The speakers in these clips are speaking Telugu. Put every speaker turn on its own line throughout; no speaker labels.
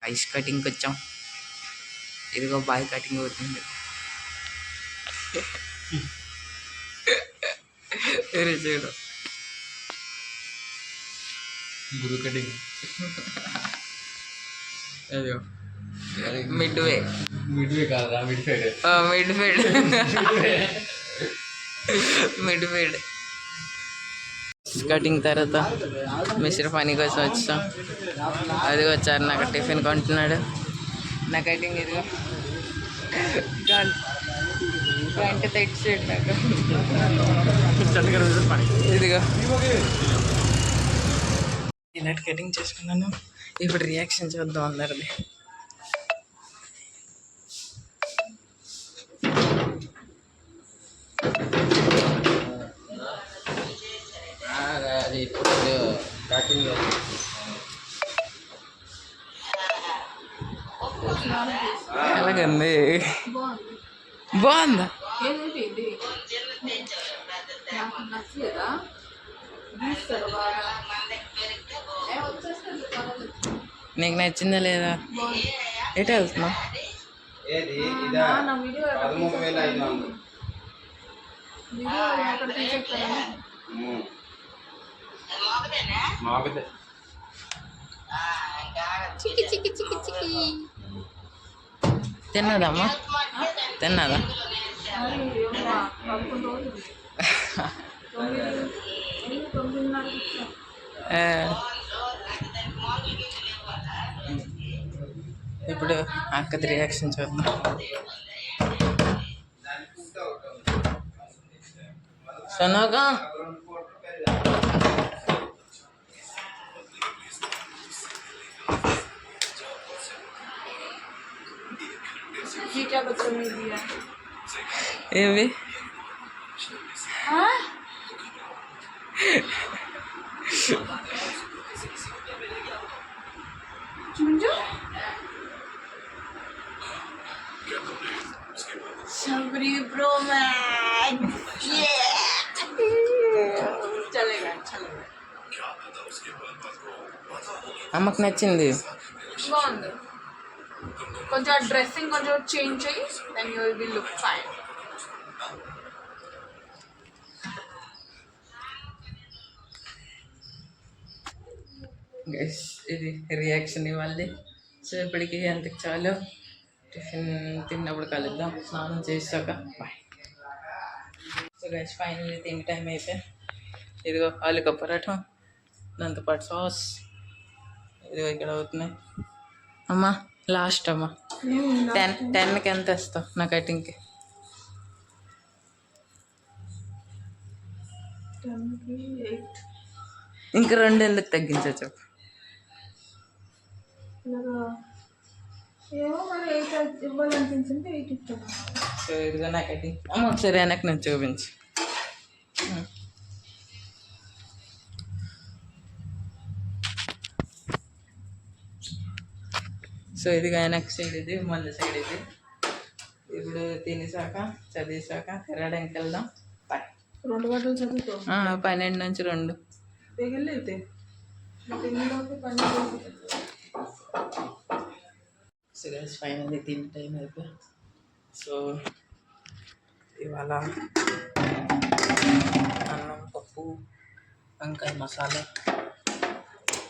ఐస్ కటింగ్కి వచ్చాం. ఇదిగో బాయ్ కటింగ్ అవుతుంది. చూడు
గురు కటింగ్.
అయ్యో మిడ్ వే
కాదా mid side
mid feed cutting తర్వాత మిశ్ర పని కోసం వచ్చాం. అది వచ్చారు నాకు టిఫిన్ కొంటున్నాడు. నా కటింగ్ ఇదిగో గంట తెచ్చాడు నాకు. ఇదిగో ఇలాంటి కటింగ్ చేసుకున్నాను. ఇప్పుడు రియాక్షన్ చూద్దాం అందరిది. ఎలాగంది? బాగుందా? నీకు నచ్చిందా లేదా? ఎటు వెళ్తున్నావు? తిన్నదమ్మా? తిన్నదా? ఇప్పుడు అక్కది రియాక్షన్ చూద్దాం. సనోగా ఏవి
सबरी प्रो मैक्स चलेगा चलेगा.
అమ్మకు నచ్చింది.
బాగుంది. కొంచెం డ్రెస్సింగ్ కొంచెం చేంజ్ చేయి, then you will be look fine.
Guys ఇది రియాక్షన్ ఇవ్వాలి. సో ఇప్పటికి అంతకు చాలు. టిఫిన్ తిన్నప్పుడు కలుద్దాం, స్నానం చేసాక. బాయ్. సో గైస్ ఫైనల్లీ తిని టైం అయిపోయింది. ఇదిగో ఆలుక పరాఠా, దాంతోపాటు సాస్. ఇదిగో ఇక్కడ అవుతున్నాయి. అమ్మా లాస్ట్ అమ్మా 10కి ఎంత ఇస్తావు నా కటింగ్కి?
8.
ఇంక 2 ఎందుకు తగ్గించా చెప్పు?
ఇవ్వాలనిపించింది 8 ఇస్తాను.
సో ఇదిగో నా కటింగ్. అమ్మ ఒకసారి వెనక్కి నేను చూపించు. సో ఇది వెనక్ సైడ్, ఇది ముందు సైడ్. ఇది ఇప్పుడు తినేసాక చదివేసాక తిరగడానికి వెళ్దాం.
2 గంటలు చదువుకో.
12 నుంచి 2.
అయితే
సో గైస్ ఫైనల్లీ తినే టైం అయిపోయి. సో ఇవాళ అన్నం, పప్పు, వంకాయ మసాలా,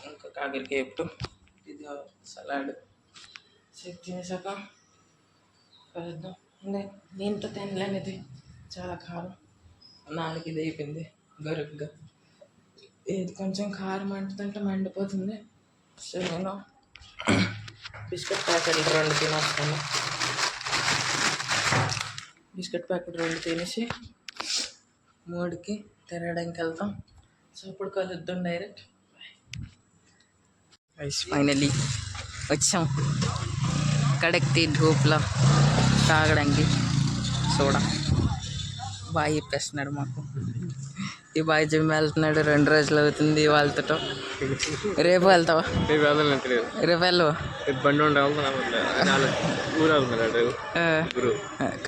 ఇంకా కాకరకాయ ఎప్పుడు, ఇది సలాడ్. సెట్ చేసాక కలుద్దాం. దీంతో తినలేనిది చాలా కారం, 4 ఇది అయిపోయింది గరుగ్గా. ఇది కొంచెం కారం అంటుంటే మండిపోతుంది. సో నేను బిస్కెట్ ప్యాకెట్లు 2 తినేస్తాను. బిస్కెట్ ప్యాకెట్ 2 తినేసి 3కి తిరగడానికి వెళ్తాం. సో అప్పుడు కలుద్దాం డైరెక్ట్. ఫైనలీ వచ్చాం కడక్తి ధూప్లో తాగడానికి సోడా. బాయ్ చెప్పేస్తున్నాడు మాకు. ఈ బాయ్ జిమ్ వెళ్తున్నాడు. 2 రోజులు అవుతుంది వాళ్ళతో. రేపు వెళ్తావా? రేపు వెళ్ళవా?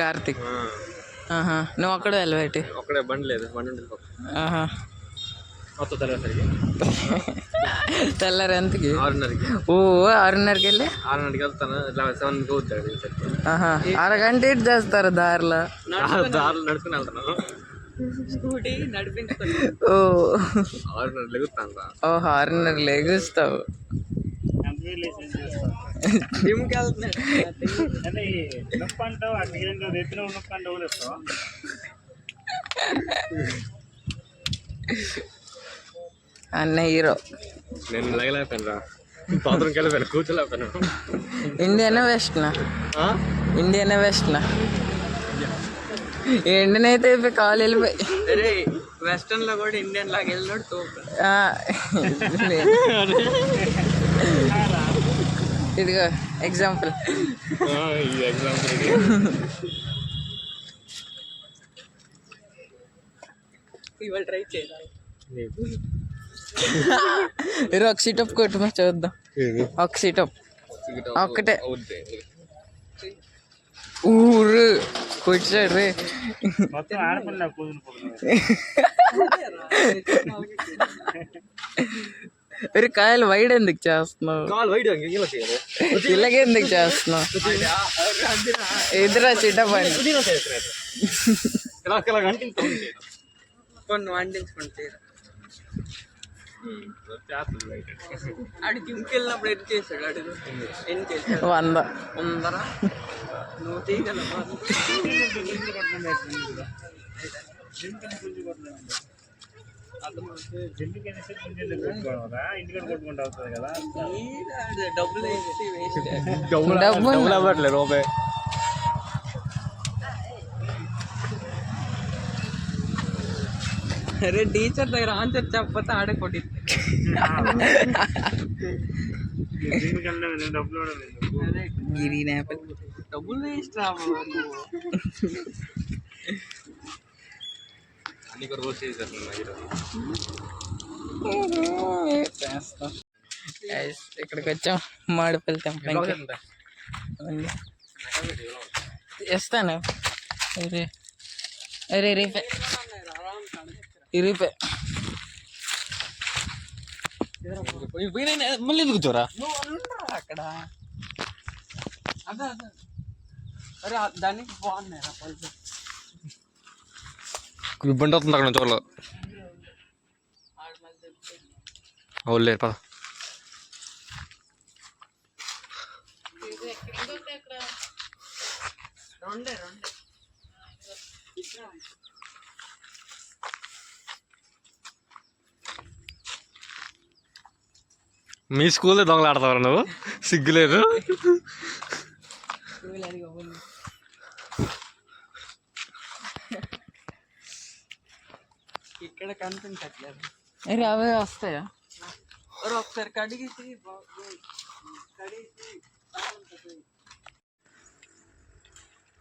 కార్తిక్ నువ్వు ఒక్కడే వెళ్ళవేటి?
బండి లేదు, బండి ఉంటుంది. మొత్తం తెల్లసరికి
తెల్లారి ఎంతకి?
6:30కి.
ఓ 6:30కి వెళ్ళి
6:30కి వెళ్తాను. 7కి అవుతాడు.
ఆహా, అరగంట ఇటు చేస్తారు దారిలో.
దారిలో నడుచుకుని వెళ్తున్నాను.
స్కూటీ నడిపించుకొని
ఓ
6:30 లెగుతాను.
ఓహో 6:30 లెగుస్తావు.
జిమ్కి వెళ్తున్నాడు.
అన్న హీరో.
నేను లగలేకపోయాను రా. బాత్రూమ్కి వెళ్ళిపోయాను, కూర్చోలేకపోయాను.
ఇండియానా వెస్ట్నా? ఇండియానా వెస్ట్నా? ఇండియన్ అయితే కాలు వెళ్ళిపోయి.
అరే వెస్టర్న్ లో కూడా ఇండియన్ లాగా వెళ్ళినోడు తోపు.
ఇదిగో ఎగ్జాంపుల్.
ఈ ఎగ్జాంపుల్
ఇవాళ ట్రై చేయాలి.
మీరు ఒక సీటప్ కొట్టుమా చూద్దాం. ఒక సీటప్ ఒక్కటే ఊరు కూర్చోడు రే. మీరు కాయలు వైడ్ ఎందుకు చేస్తున్నావు? ఇలాగే ఎందుకు చేస్తున్నావు? ఎదురా సీటప్ అని
కొన్ని వండించుకుంటే ఆడు జిమ్కి వెళ్ళినప్పుడు ఎన్ని చేశాడు? అడుగు ఎన్ని చేశాడు?
100
ఉందరా నువ్వు తీయగలవా? డబ్బులు వేసి వేస్ట్.
డబ్బులు అవ్వట్లేదు రూపాయి.
అరే టీచర్ దగ్గర ఆన్సర్ చెప్పకపోతే ఆడే కొట్టి
గ్రీన్ యాపిల్.
డబ్బులు వేస్ట్ రా
అన్ని రోజు చేశారు.
ఇక్కడికి వచ్చాం మామిడిపల్లి తెంపడానికి. ఇస్తాను. అరే రేపే ఇరిపే
మళ్ళీ ఎందుకు కూర్చోరా?
అక్కడ అదే అదే. అరే దానికి బాగున్నాయి రా పళ్ళు.
బండి వస్తుంది అక్కడ చోళ్ళ. అవులే పద.
రెండే
మీ స్కూల్లో దొంగలు ఆడతావు నువ్వు? సిగ్గులేదు.
ఇక్కడ కనిపించట్లేదు.
అరే అవే వస్తాయా?
ఒకసారి కడిగిసి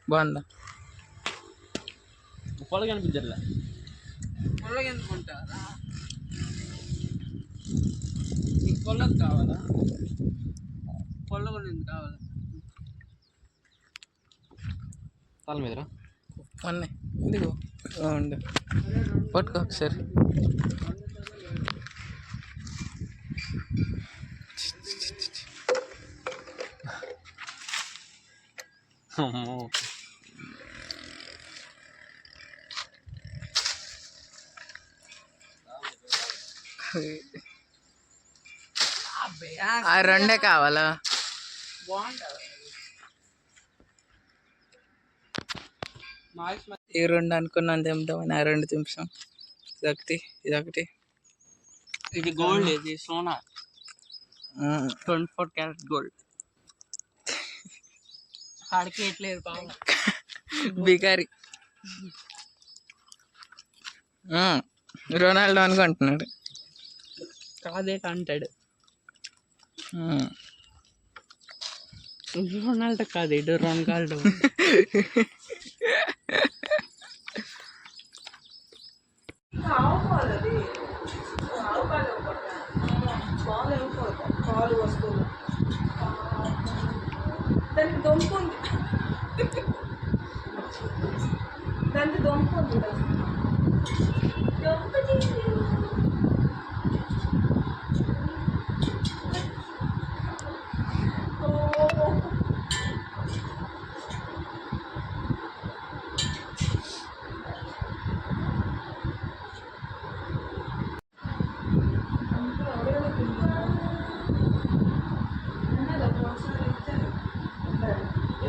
బాగుందా?
పొలం కనిపించట్లే.
పొలం ఎందుకుంటారా? నీకు పొలం కావాలా? పొలం ఎందుకు కావాలా?
తల మీదరా
ఉన్నాయి. ఇదిగో ఉండు, పట్టుకో ఒకసారి. ఆ రెండే కావాలా? ఈ రెండు అనుకున్నాను తెంపుదామని. ఆ రెండు తెంపాం. ఇదొకటి ఇదొకటి.
ఇది గోల్డ్, ఇది సోనా. 24 carat gold. ఆడికి ఎట్లేదు పాపం.
బికారి రొనాల్డో అనుకుంటున్నాడు.
కాదేట అంటాడు. రొనాల్డో కాదు, ఇటు రొనాల్డో.
పాలు వస్తువులు దానికి దొంపు ఉంది. దానికి దొంపు ఉంది. దొంపు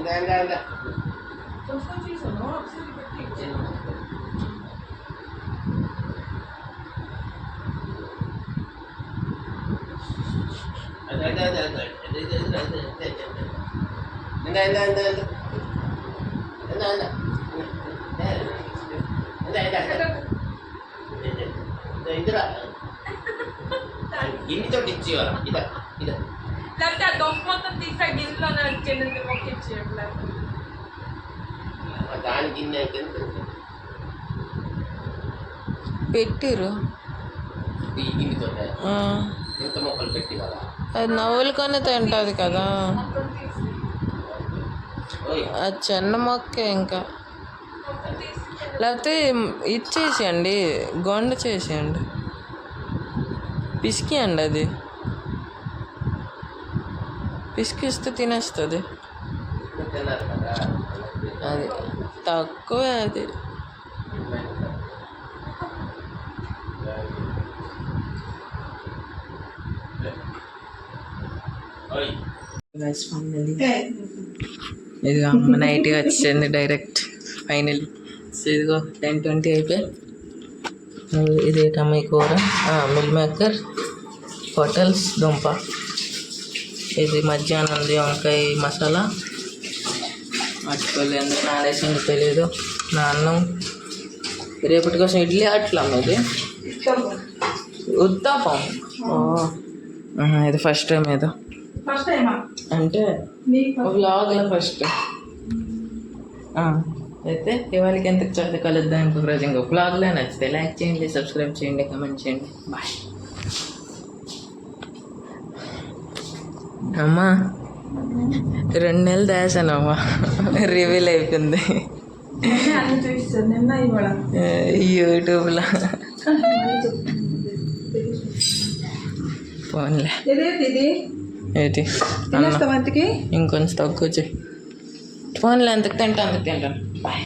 కొంచెం కొంచెం చేసాను ఒకసారి పెట్టి ఇచ్చాను.
గిన్నెతో ఇచ్చేవాళ్ళం ఇదా ఇదా
లేకపోతే ఆ దొంగ మొత్తం తీసా గిన్నెలో చిన్నది మొక్క ఇచ్చేయట్లేదు.
దాని గిన్నె అయితే
పెట్టిరు
ఈ గిన్నెతో ఎంత మొక్కలు పెట్టి కదా
అది నవ్వులుకొని తింటుంది కదా.
మొత్తం తీసి
అది చిన్న మొక్కే ఇంకా.
మొత్తం తీసి
లేకపోతే ఇచ్చేసేయండి, గొండ చేసేయండి, పిసికియండి. అది పిసికిస్తే తినేస్తుంది.
తిన్నారు కదా
అది తక్కువే అది. ఇదిగో అమ్మ నైట్ వచ్చింది డైరెక్ట్ ఫైనల్. ఇదిగో 10:20 అయిపోయి. ఇది టమాటా కూర, మిల్ మేకర్, హోటల్స్ దుంప. ఇది మధ్యాహ్నం ఉంది వంకాయ మసాలా. మర్చిపోలేదు, ఎందుకు నానేసి ఉండిపోయలేదు. నా అన్నం రేపటి కోసం ఇడ్లీ అట్లా ఇది ఉత్తాపం. ఇది ఫస్ట్ టైం ఏదో
ఫస్ట్ టైమా
అంటే వ్లాగ్లో ఫస్ట్. అయితే ఇవాళకి ఎంత చదివి కలుద్దాం ఇంకొక రోజు ఇంకో వ్లాగ్లో. నచ్చితే లైక్ చేయండి, సబ్స్క్రైబ్ చేయండి, కమెంట్ చేయండి. బాయ్. అమ్మా 2 నెలలు దాసాను అమ్మా, రివీల్ అయిపోయింది
అన్ని చూపిస్తాను నిన్న ఇవాళ
యూట్యూబ్లో. ఫోన్లే
ఇదేంటి ఇది
ఏంటి
తినేస్తాం అంతకి
ఇంకొంచెం తక్కువ చేయి. ఫోన్లో ఎంతకు తింటా అంతకు తింటాను. బాయ్.